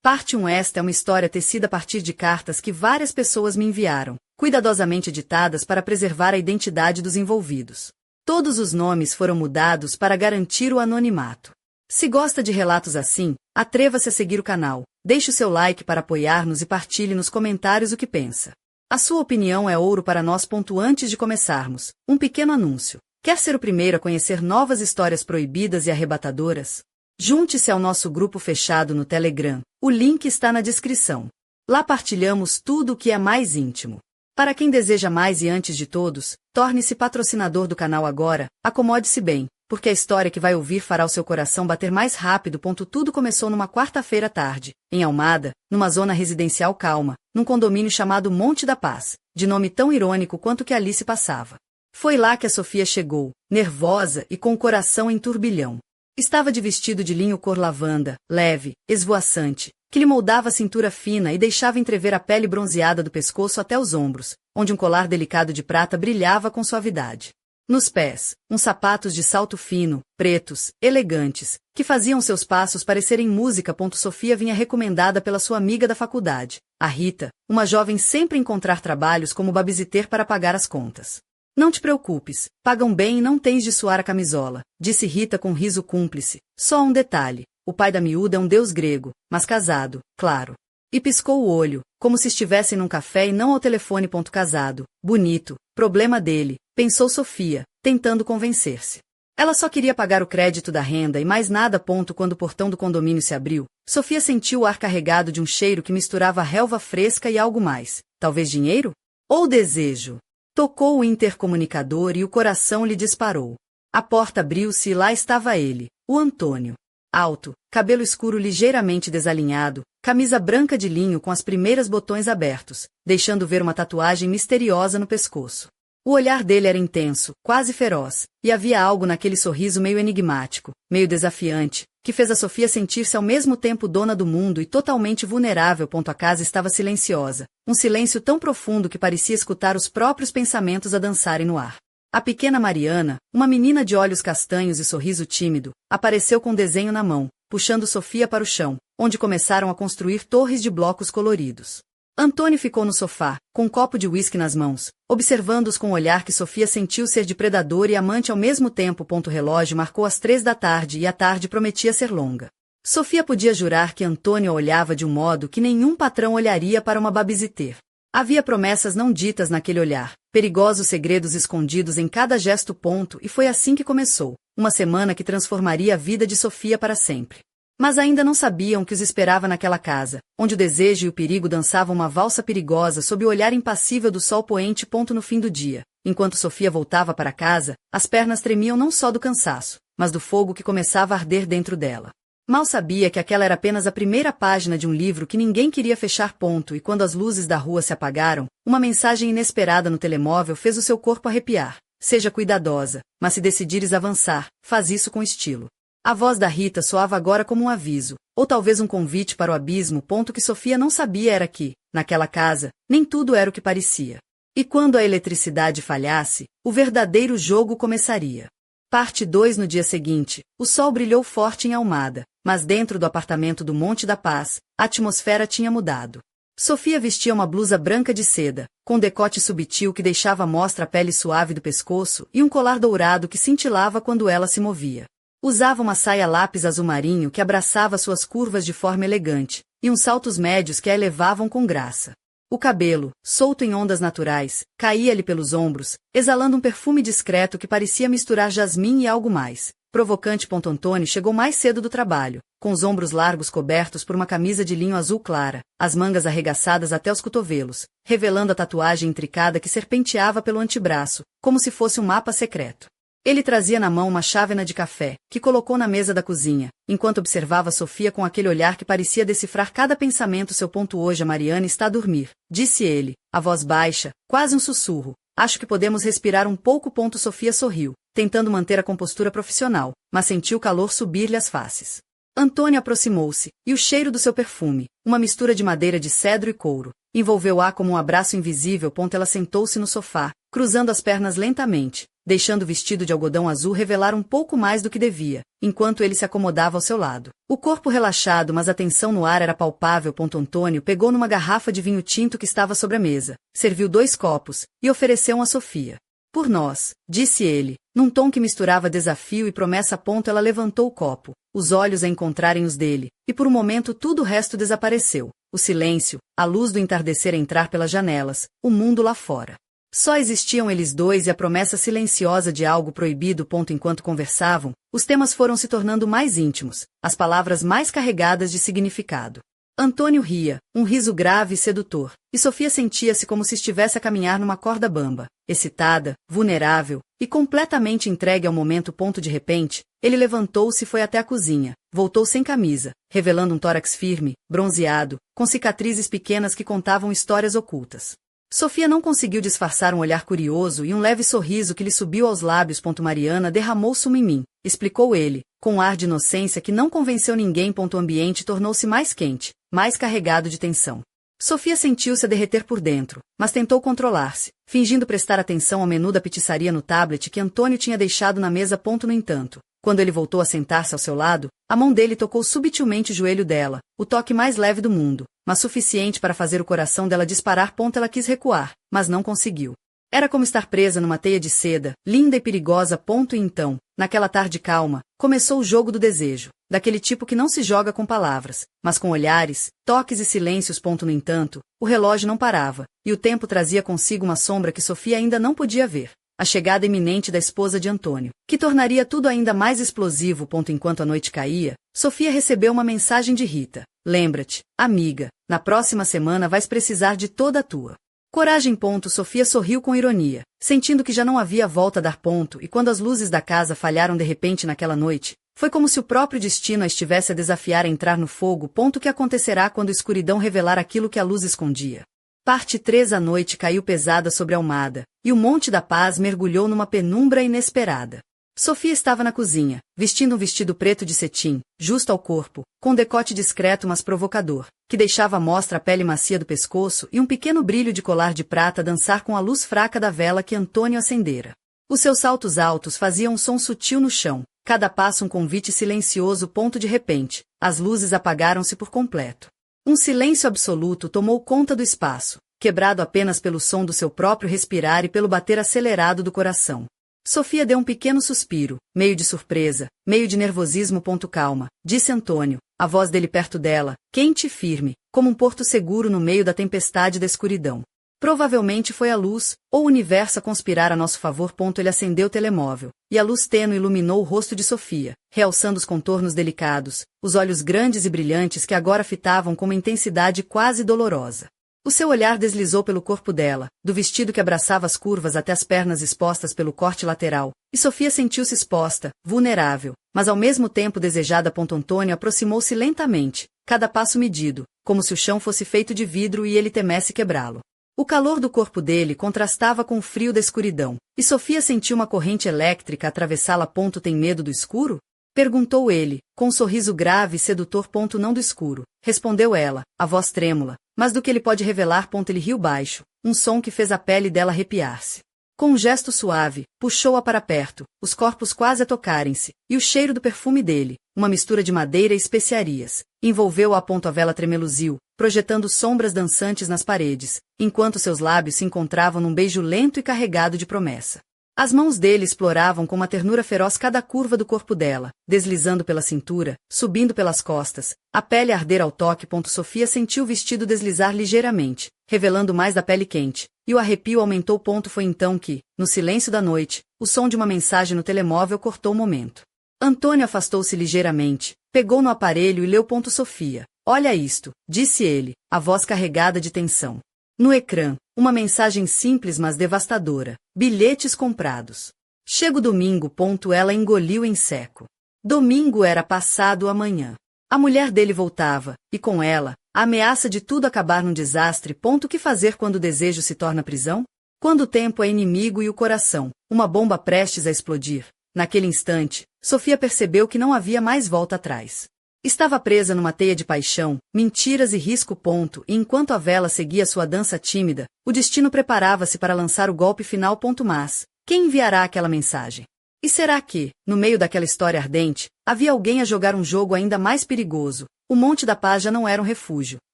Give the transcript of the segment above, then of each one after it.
Parte 1. Esta é uma história tecida a partir de cartas que várias pessoas me enviaram, cuidadosamente editadas para preservar a identidade dos envolvidos. Todos os nomes foram mudados para garantir o anonimato. Se gosta de relatos assim, atreva-se a seguir o canal, deixe o seu like para apoiar-nos e partilhe nos comentários o que pensa. A sua opinião é ouro para nós. Antes de começarmos, um pequeno anúncio. Quer ser o primeiro a conhecer novas histórias proibidas e arrebatadoras? Junte-se ao nosso grupo fechado no Telegram. O link está na descrição. Lá partilhamos tudo o que é mais íntimo. Para quem deseja mais e antes de todos, torne-se patrocinador do canal agora, acomode-se bem, porque a história que vai ouvir fará o seu coração bater mais rápido. Tudo começou numa quarta-feira à tarde, em Almada, numa zona residencial calma, num condomínio chamado Monte da Paz, de nome tão irônico quanto que Alice passava. Foi lá que a Sofia chegou, nervosa e com o coração em turbilhão. Estava de vestido de linho cor lavanda, leve, esvoaçante, que lhe moldava a cintura fina e deixava entrever a pele bronzeada do pescoço até os ombros, onde um colar delicado de prata brilhava com suavidade. Nos pés, uns sapatos de salto fino, pretos, elegantes, que faziam seus passos parecerem música. Sofia vinha recomendada pela sua amiga da faculdade, a Rita, uma jovem sempre a encontrar trabalhos como babysitter para pagar as contas. Não te preocupes, pagam bem e não tens de suar a camisola, disse Rita com riso cúmplice. Só um detalhe, o pai da miúda é um deus grego, mas casado, claro. E piscou o olho, como se estivessem num café e não ao telefone. Casado, bonito, problema dele, pensou Sofia, tentando convencer-se. Ela só queria pagar o crédito da renda e mais nada. Quando o portão do condomínio se abriu, Sofia sentiu o ar carregado de um cheiro que misturava relva fresca e algo mais, talvez dinheiro? Ou desejo? Tocou o intercomunicador e o coração lhe disparou. A porta abriu-se e lá estava ele, o Antônio. Alto, cabelo escuro ligeiramente desalinhado, camisa branca de linho com as primeiras botões abertos, deixando ver uma tatuagem misteriosa no pescoço. O olhar dele era intenso, quase feroz, e havia algo naquele sorriso meio enigmático, meio desafiante, que fez a Sofia sentir-se ao mesmo tempo dona do mundo e totalmente vulnerável. A casa estava silenciosa, um silêncio tão profundo que parecia escutar os próprios pensamentos a dançarem no ar. A pequena Mariana, uma menina de olhos castanhos e sorriso tímido, apareceu com um desenho na mão, puxando Sofia para o chão, onde começaram a construir torres de blocos coloridos. Antônio ficou no sofá, com um copo de uísque nas mãos, observando-os com um olhar que Sofia sentiu ser de predador e amante ao mesmo tempo. O relógio marcou as 3 da tarde e a tarde prometia ser longa. Sofia podia jurar que Antônio a olhava de um modo que nenhum patrão olharia para uma babysitter. Havia promessas não ditas naquele olhar, perigosos segredos escondidos em cada gesto. E foi assim que começou, uma semana que transformaria a vida de Sofia para sempre. Mas ainda não sabiam o que os esperava naquela casa, onde o desejo e o perigo dançavam uma valsa perigosa sob o olhar impassível do sol poente. No fim do dia, enquanto Sofia voltava para casa, as pernas tremiam não só do cansaço, mas do fogo que começava a arder dentro dela. Mal sabia que aquela era apenas a primeira página de um livro que ninguém queria fechar. E quando as luzes da rua se apagaram, uma mensagem inesperada no telemóvel fez o seu corpo arrepiar. Seja cuidadosa, mas se decidires avançar, faz isso com estilo. A voz da Rita soava agora como um aviso, ou talvez um convite para o abismo. O que Sofia não sabia era que, naquela casa, nem tudo era o que parecia. E quando a eletricidade falhasse, o verdadeiro jogo começaria. Parte 2. No dia seguinte, o sol brilhou forte em Almada, mas dentro do apartamento do Monte da Paz, a atmosfera tinha mudado. Sofia vestia uma blusa branca de seda, com decote subtil que deixava à mostra a pele suave do pescoço e um colar dourado que cintilava quando ela se movia. Usava uma saia lápis azul marinho que abraçava suas curvas de forma elegante, e uns saltos médios que a elevavam com graça. O cabelo, solto em ondas naturais, caía-lhe pelos ombros, exalando um perfume discreto que parecia misturar jasmim e algo mais, provocante. Antônio chegou mais cedo do trabalho, com os ombros largos cobertos por uma camisa de linho azul clara, as mangas arregaçadas até os cotovelos, revelando a tatuagem intricada que serpenteava pelo antebraço, como se fosse um mapa secreto. Ele trazia na mão uma chávena de café, que colocou na mesa da cozinha, enquanto observava Sofia com aquele olhar que parecia decifrar cada pensamento seu. Hoje a Mariana está a dormir, disse ele, a voz baixa, quase um sussurro. Acho que podemos respirar um pouco. Sofia sorriu, tentando manter a compostura profissional, mas sentiu o calor subir-lhe as faces. Antônio aproximou-se, e o cheiro do seu perfume, uma mistura de madeira de cedro e couro, envolveu-a como um abraço invisível. Ela sentou-se no sofá, cruzando as pernas lentamente, deixando o vestido de algodão azul revelar um pouco mais do que devia, enquanto ele se acomodava ao seu lado. O corpo relaxado, mas a tensão no ar era palpável. Antônio pegou numa garrafa de vinho tinto que estava sobre a mesa, serviu 2 copos, e ofereceu um a Sofia. Por nós, disse ele, num tom que misturava desafio e promessa. Ela levantou o copo, os olhos a encontrarem os dele, e por um momento tudo o resto desapareceu. O silêncio, a luz do entardecer a entrar pelas janelas, o mundo lá fora. Só existiam eles dois e a promessa silenciosa de algo proibido. Enquanto conversavam, os temas foram se tornando mais íntimos, as palavras mais carregadas de significado. Antônio ria, um riso grave e sedutor, e Sofia sentia-se como se estivesse a caminhar numa corda bamba, excitada, vulnerável, e completamente entregue ao momento. De repente, ele levantou-se e foi até a cozinha, voltou sem camisa, revelando um tórax firme, bronzeado, com cicatrizes pequenas que contavam histórias ocultas. Sofia não conseguiu disfarçar um olhar curioso e um leve sorriso que lhe subiu aos lábios. Mariana derramou sumo em mim, explicou ele, com um ar de inocência que não convenceu ninguém. O ambiente tornou-se mais quente, mais carregado de tensão. Sofia sentiu-se a derreter por dentro, mas tentou controlar-se, fingindo prestar atenção ao menu da petissaria no tablet que Antônio tinha deixado na mesa. No entanto, quando ele voltou a sentar-se ao seu lado, a mão dele tocou subtilmente o joelho dela, o toque mais leve do mundo, mas suficiente para fazer o coração dela disparar. Ela quis recuar, mas não conseguiu. Era como estar presa numa teia de seda, linda e perigosa. E então, naquela tarde calma, começou o jogo do desejo, daquele tipo que não se joga com palavras, mas com olhares, toques e silêncios. No entanto, o relógio não parava, e o tempo trazia consigo uma sombra que Sofia ainda não podia ver. A chegada iminente da esposa de Antônio, que tornaria tudo ainda mais explosivo. Enquanto a noite caía, Sofia recebeu uma mensagem de Rita. Lembra-te, amiga, na próxima semana vais precisar de toda a tua coragem. Sofia sorriu com ironia, sentindo que já não havia volta a dar. E quando as luzes da casa falharam de repente naquela noite, foi como se o próprio destino a estivesse a desafiar a entrar no fogo. Que acontecerá quando a escuridão revelar aquilo que a luz escondia? Parte 3. A noite caiu pesada sobre a Almada, e o Monte da Paz mergulhou numa penumbra inesperada. Sofia estava na cozinha, vestindo um vestido preto de cetim, justo ao corpo, com decote discreto mas provocador, que deixava à mostra a pele macia do pescoço e um pequeno brilho de colar de prata dançar com a luz fraca da vela que Antônio acendera. Os seus saltos altos faziam um som sutil no chão, cada passo um convite silencioso. De repente, as luzes apagaram-se por completo. Um silêncio absoluto tomou conta do espaço, quebrado apenas pelo som do seu próprio respirar e pelo bater acelerado do coração. Sofia deu um pequeno suspiro, meio de surpresa, meio de nervosismo. Calma, disse Antônio, a voz dele perto dela, quente e firme, como um porto seguro no meio da tempestade da escuridão. Provavelmente foi a luz, ou o universo a conspirar a nosso favor. Ele acendeu o telemóvel, e a luz tênue iluminou o rosto de Sofia, realçando os contornos delicados, os olhos grandes e brilhantes que agora fitavam com uma intensidade quase dolorosa. O seu olhar deslizou pelo corpo dela, do vestido que abraçava as curvas até as pernas expostas pelo corte lateral, e Sofia sentiu-se exposta, vulnerável, mas ao mesmo tempo desejada. Antônio aproximou-se lentamente, cada passo medido, como se o chão fosse feito de vidro e ele temesse quebrá-lo. O calor do corpo dele contrastava com o frio da escuridão, e Sofia sentiu uma corrente elétrica atravessá-la. Tem medo do escuro? Perguntou ele, com um sorriso grave e sedutor. Não do escuro, respondeu ela, a voz trêmula, mas do que ele pode revelar. Ele riu baixo, um som que fez a pele dela arrepiar-se. Com um gesto suave, puxou-a para perto, os corpos quase a tocarem-se, e o cheiro do perfume dele, uma mistura de madeira e especiarias, envolveu-a. A vela tremeluziu, projetando sombras dançantes nas paredes, enquanto seus lábios se encontravam num beijo lento e carregado de promessa. As mãos dele exploravam com uma ternura feroz cada curva do corpo dela, deslizando pela cintura, subindo pelas costas, a pele a arder ao toque. Sofia sentiu o vestido deslizar ligeiramente, revelando mais da pele quente, e o arrepio aumentou. Foi então que, no silêncio da noite, o som de uma mensagem no telemóvel cortou o momento. Antônio afastou-se ligeiramente, pegou no aparelho e leu. Sofia, olha isto, disse ele, a voz carregada de tensão. No ecrã, uma mensagem simples mas devastadora. Bilhetes comprados. Chega o domingo. Ela engoliu em seco. Domingo era passado amanhã. A mulher dele voltava, e com ela, a ameaça de tudo acabar num desastre. O que fazer quando o desejo se torna prisão? Quando o tempo é inimigo e o coração, uma bomba prestes a explodir. Naquele instante, Sofia percebeu que não havia mais volta atrás. Estava presa numa teia de paixão, mentiras e risco. E enquanto a vela seguia sua dança tímida, o destino preparava-se para lançar o golpe final. Mas, Quem enviará aquela mensagem? E será que, no meio daquela história ardente, havia alguém a jogar um jogo ainda mais perigoso? O Monte da Paz já não era um refúgio,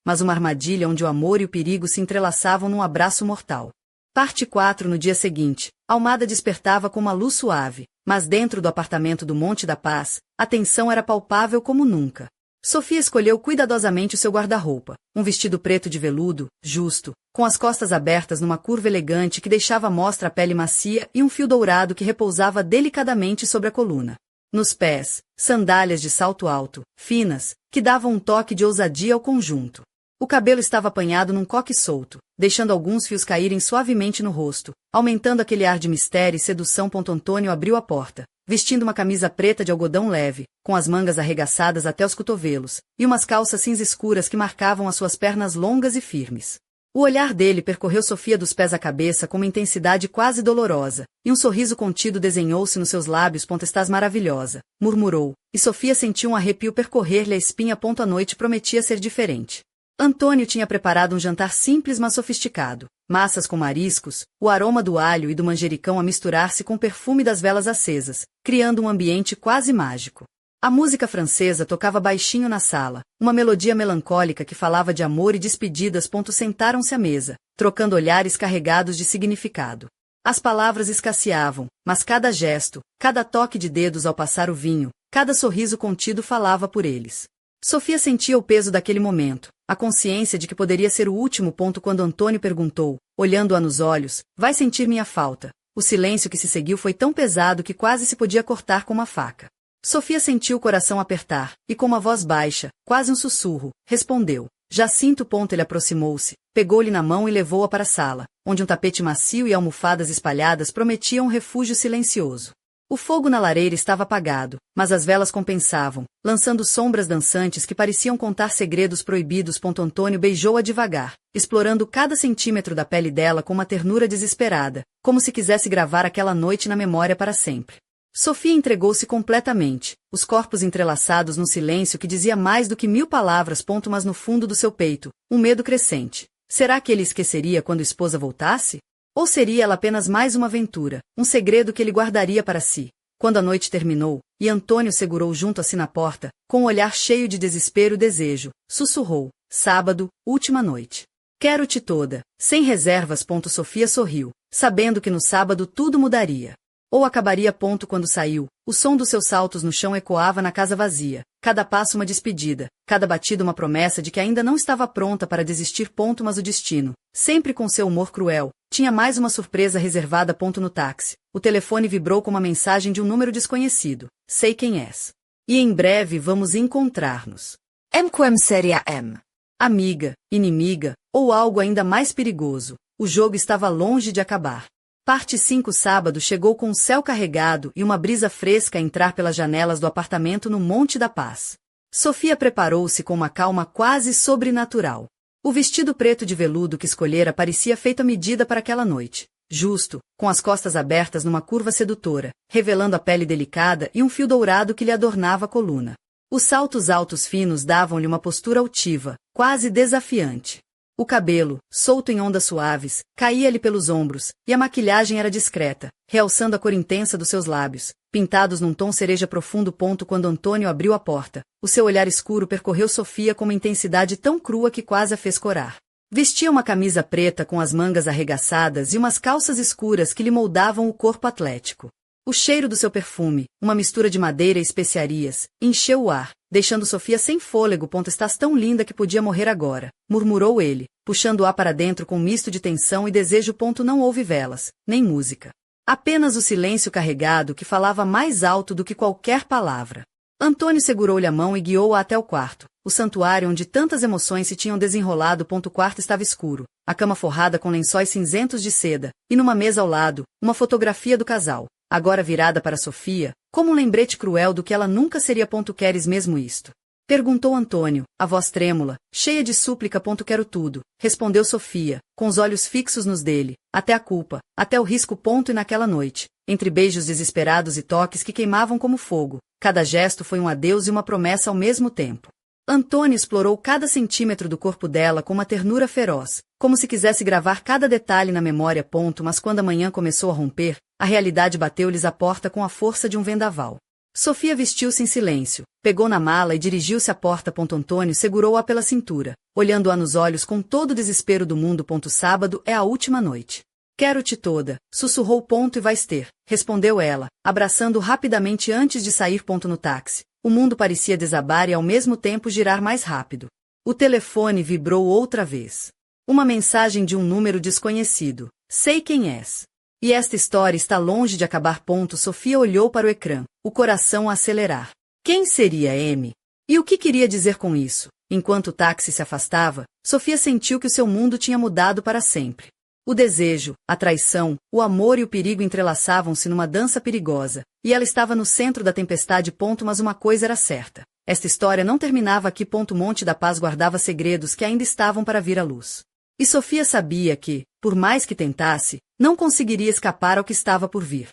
mas uma armadilha onde o amor e o perigo se entrelaçavam num abraço mortal. Parte 4. No dia seguinte, Almada despertava com uma luz suave, mas dentro do apartamento do Monte da Paz, a tensão era palpável como nunca. Sofia escolheu cuidadosamente o seu guarda-roupa, um vestido preto de veludo, justo, com as costas abertas numa curva elegante que deixava à mostra a pele macia e um fio dourado que repousava delicadamente sobre a coluna. Nos pés, sandálias de salto alto, finas, que davam um toque de ousadia ao conjunto. O cabelo estava apanhado num coque solto, deixando alguns fios caírem suavemente no rosto, aumentando aquele ar de mistério e sedução. Antônio abriu a porta, vestindo uma camisa preta de algodão leve, com as mangas arregaçadas até os cotovelos, e umas calças cinza escuras que marcavam as suas pernas longas e firmes. O olhar dele percorreu Sofia dos pés à cabeça com uma intensidade quase dolorosa, e um sorriso contido desenhou-se nos seus lábios. Estás maravilhosa, murmurou, e Sofia sentiu um arrepio percorrer-lhe a espinha. A noite prometia ser diferente. Antônio tinha preparado um jantar simples mas sofisticado, massas com mariscos, o aroma do alho e do manjericão a misturar-se com o perfume das velas acesas, criando um ambiente quase mágico. A música francesa tocava baixinho na sala, uma melodia melancólica que falava de amor e despedidas. Sentaram-se à mesa, trocando olhares carregados de significado. As palavras escasseavam, mas cada gesto, cada toque de dedos ao passar o vinho, cada sorriso contido falava por eles. Sofia sentia o peso daquele momento, a consciência de que poderia ser o último. Quando Antônio perguntou, olhando-a nos olhos, vai sentir minha falta? O silêncio que se seguiu foi tão pesado que quase se podia cortar com uma faca. Sofia sentiu o coração apertar, e com uma voz baixa, quase um sussurro, respondeu. Já sinto. Ele aproximou-se, pegou-lhe na mão e levou-a para a sala, onde um tapete macio e almofadas espalhadas prometiam um refúgio silencioso. O fogo na lareira estava apagado, mas as velas compensavam, lançando sombras dançantes que pareciam contar segredos proibidos. Antônio beijou-a devagar, explorando cada centímetro da pele dela com uma ternura desesperada, como se quisesse gravar aquela noite na memória para sempre. Sofia entregou-se completamente, os corpos entrelaçados num silêncio que dizia mais do que 1000 palavras. Mas no fundo do seu peito, um medo crescente. Será que ele esqueceria quando a esposa voltasse? Ou seria ela apenas mais uma aventura, um segredo que ele guardaria para si? Quando a noite terminou, e Antônio segurou junto a si na porta, com um olhar cheio de desespero e desejo, sussurrou, sábado, última noite. Quero-te toda, sem reservas. Sofia sorriu, sabendo que no sábado tudo mudaria. Ou acabaria. Quando saiu, o som dos seus saltos no chão ecoava na casa vazia, cada passo uma despedida, cada batida uma promessa de que ainda não estava pronta para desistir. Mas o destino, sempre com seu humor cruel, tinha mais uma surpresa reservada. No táxi, o telefone vibrou com uma mensagem de um número desconhecido. Sei quem és. E em breve vamos encontrar-nos. MQM seria M. Amiga, inimiga, ou algo ainda mais perigoso, o jogo estava longe de acabar. Parte 5. Sábado chegou com o céu carregado e uma brisa fresca a entrar pelas janelas do apartamento no Monte da Paz. Sofia preparou-se com uma calma quase sobrenatural. O vestido preto de veludo que escolhera parecia feito à medida para aquela noite. Justo, com as costas abertas numa curva sedutora, revelando a pele delicada e um fio dourado que lhe adornava a coluna. Os saltos altos finos davam-lhe uma postura altiva, quase desafiante. O cabelo, solto em ondas suaves, caía-lhe pelos ombros, e a maquilhagem era discreta, realçando a cor intensa dos seus lábios, pintados num tom cereja profundo. Quando Antônio abriu a porta, o seu olhar escuro percorreu Sofia com uma intensidade tão crua que quase a fez corar. Vestia uma camisa preta com as mangas arregaçadas e umas calças escuras que lhe moldavam o corpo atlético. O cheiro do seu perfume, uma mistura de madeira e especiarias, encheu o ar, deixando Sofia sem fôlego. Estás tão linda que podia morrer agora, murmurou ele, puxando-a para dentro com um misto de tensão e desejo. Não houve velas, nem música. Apenas o silêncio carregado que falava mais alto do que qualquer palavra. Antônio segurou-lhe a mão e guiou-a até o quarto, o santuário onde tantas emoções se tinham desenrolado. O quarto estava escuro, a cama forrada com lençóis cinzentos de seda, e numa mesa ao lado, uma fotografia do casal, agora virada para Sofia, como um lembrete cruel do que ela nunca seria. Queres mesmo isto? Perguntou Antônio, a voz trêmula, cheia de súplica. Quero tudo, respondeu Sofia, com os olhos fixos nos dele, até a culpa, até o risco. E naquela noite, entre beijos desesperados e toques que queimavam como fogo, cada gesto foi um adeus e uma promessa ao mesmo tempo. Antônio explorou cada centímetro do corpo dela com uma ternura feroz, como se quisesse gravar cada detalhe na memória. Mas quando a manhã começou a romper, a realidade bateu-lhes à porta com a força de um vendaval. Sofia vestiu-se em silêncio, pegou na mala e dirigiu-se à porta. Antônio segurou-a pela cintura, olhando-a nos olhos com todo o desespero do mundo. Sábado é a última noite. Quero-te toda, sussurrou. E vais ter, respondeu ela, abraçando rapidamente antes de sair. No táxi, o mundo parecia desabar e ao mesmo tempo girar mais rápido. O telefone vibrou outra vez. Uma mensagem de um número desconhecido. Sei quem és. E esta história está longe de acabar. Sofia olhou para o ecrã, o coração a acelerar. Quem seria M? E o que queria dizer com isso? Enquanto o táxi se afastava, Sofia sentiu que o seu mundo tinha mudado para sempre. O desejo, a traição, o amor e o perigo entrelaçavam-se numa dança perigosa, e ela estava no centro da tempestade. Mas uma coisa era certa. Esta história não terminava aqui. Monte da Paz guardava segredos que ainda estavam para vir à luz. E Sofia sabia que, por mais que tentasse, não conseguiria escapar ao que estava por vir.